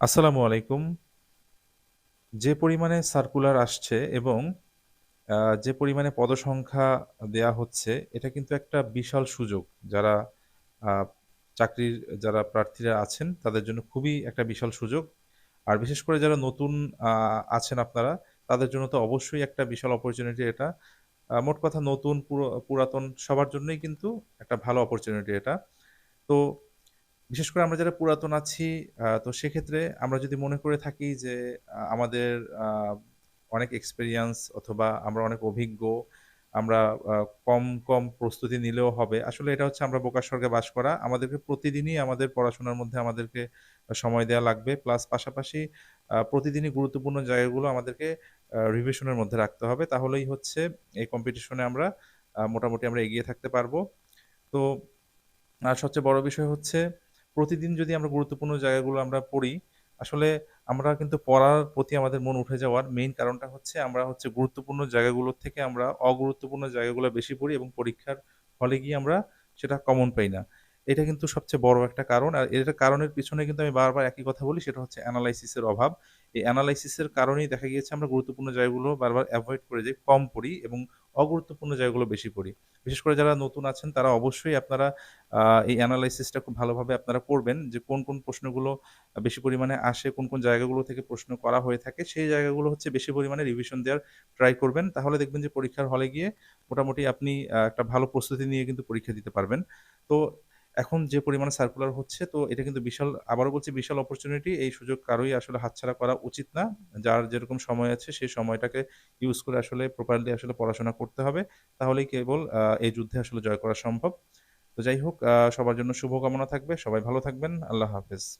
আসসালামু আলাইকুম। যে পরিমাণে সার্কুলার আসছে এবং আ যে পরিমাণে পদসংখ্যা দেয়া হচ্ছে, এটা কিন্তু একটা বিশাল সুযোগ। যারা আ চাকরির যারা প্রার্থীরা আছেন, তাদের জন্য খুবই একটা বিশাল সুযোগ। আর বিশেষ করে যারা নতুন আ আছেন আপনারা, তাদের জন্য তো অবশ্যই একটা বিশাল অপরচুনিটি এটা। মোট কথা নতুন, পুরাতন সবার জন্যই কিন্তু একটা ভালো অপরচুনিটি এটা। তো বিশেষ করে আমরা যারা পুরাতন আছি তো সেক্ষেত্রে আমরা যদি মনে করে থাকি যে আমাদের আ অনেক এক্সপেরিয়েন্স অথবা আমরা অনেক অভিজ্ঞ, আমরা আ কম প্রস্তুতি নিলেও হবে। আসলে এটা হচ্ছে আমরা বোকার স্বর্গে বাস করা। আমাদেরকে প্রতিদিনই আমাদের পড়াশোনার মধ্যে আমাদেরকে সময় দেয়া লাগবে। প্লাস পাশাপাশি প্রতিদিনই গুরুত্বপূর্ণ জায়গাগুলো আমাদেরকে রিভিশন এর মধ্যে রাখতে হবে। তাহলেই হচ্ছে এই কম্পিটিশনে আমরা মোটামুটি আমরা এগিয়ে থাকতে পারবো। তো আর সবচেয়ে বড় বিষয় হচ্ছে প্রতিদিন যদি আমরা গুরুত্বপূর্ণ জায়গাগুলো আমরা পড়ি, আসলে আমরা কিন্তু পড়ার প্রতি আমাদের মন উঠে যাওয়ার মেইন কারণটা হচ্ছে আমরা হচ্ছে গুরুত্বপূর্ণ জায়গাগুলোর থেকে আমরা অগুরুত্বপূর্ণ জায়গাগুলো বেশি পড়ি এবং পরীক্ষার হলে গিয়ে আমরা সেটা কমন পাই না। এটা কিন্তু সবচেয়ে বড় একটা কারণ। আর এটার কারণের পিছনে কিন্তু আমি বারবার একই কথা বলি সেটা হচ্ছে এনালাইসিস এর অভাব। এই এনালাইসিস এর কারণেই দেখা গিয়েছে আমরা গুরুত্বপূর্ণ জায়গাগুলো বারবার এভয়েড করে যাই, কম পড়ি এবং অগুরুত্বপূর্ণ জায়গাগুলো বেশি পড়ি। বিশেষ করে যারা নতুন আছেন তারা অবশ্যই আপনারা আ এই এনালাইসিসটা খুব ভালোভাবে আপনারা করবেন যে কোন প্রশ্নগুলো বেশি পরিমাণে আসে, কোন জায়গাগুলো থেকে প্রশ্ন করা হয়ে থাকে, সেই জায়গাগুলো হচ্ছে বেশি পরিমাণে রিভিশন দেওয়ার ট্রাই করবেন। তাহলে দেখবেন যে পরীক্ষার হলে গিয়ে মোটামুটি আপনি একটা ভালো প্রস্তুতি নিয়ে কিন্তু পরীক্ষা দিতে পারবেন। তো এখন যে পরিমাণে সার্কুলার হচ্ছে তো এটা কিন্তু বিশাল আবারও বলছি বিশাল অপরচুনিটি। এই সুযোগ কারোই আসলে হাতছাড়া করা উচিত না। যার যেরকম সময় আছে সেই সময়টাকে ইউজ করে আসলে প্রপারলি আসলে পড়াশোনা করতে হবে। তাহলেই কেবল এই যুদ্ধে আসলে জয় করা সম্ভব। তো যাই হোক সবার জন্য শুভকামনা থাকবে। সবাই ভালো থাকবেন। আল্লাহ হাফেজ।